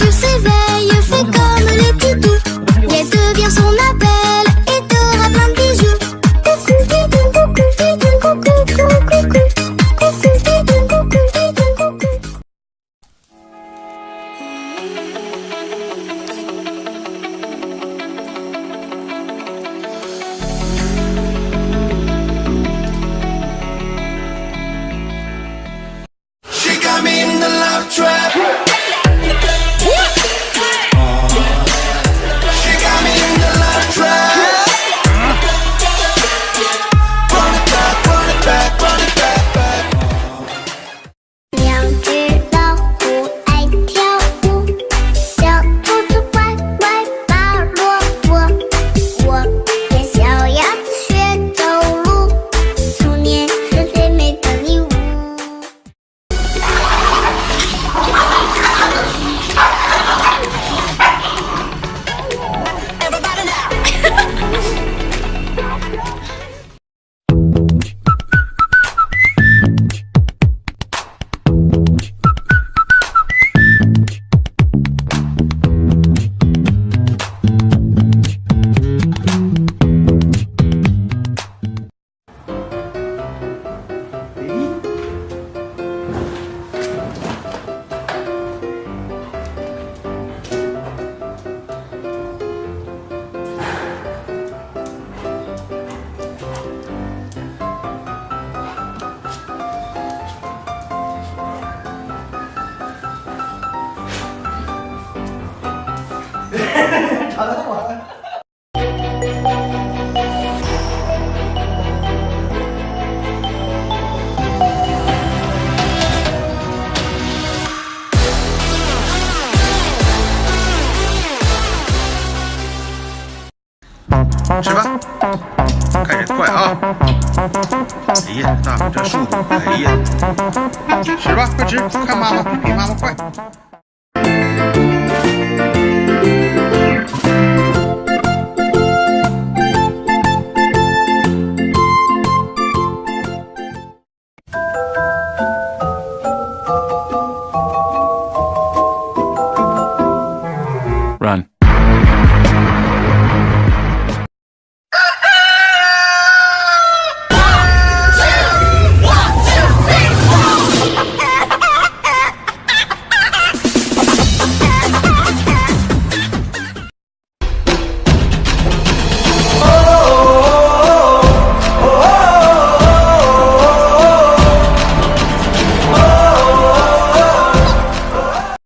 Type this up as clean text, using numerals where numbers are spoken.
tu s'éveilles, fais comme les toutous. Les deux bien son appel et t'auras plein de bijoux. Coucou, coucou, coucou, coucou, coucou, coucou. She got me in the love trap. She got me in the love trap. Run it back, run it back, run it back, back. 两只老虎爱跳舞，小兔子乖乖拔萝卜，我跟小鸭子学走路，童年是最美的礼物。吃吧，开始快啊！哎呀，大伙这速度，哎呀，吃吧，快吃，看妈妈比妈妈快。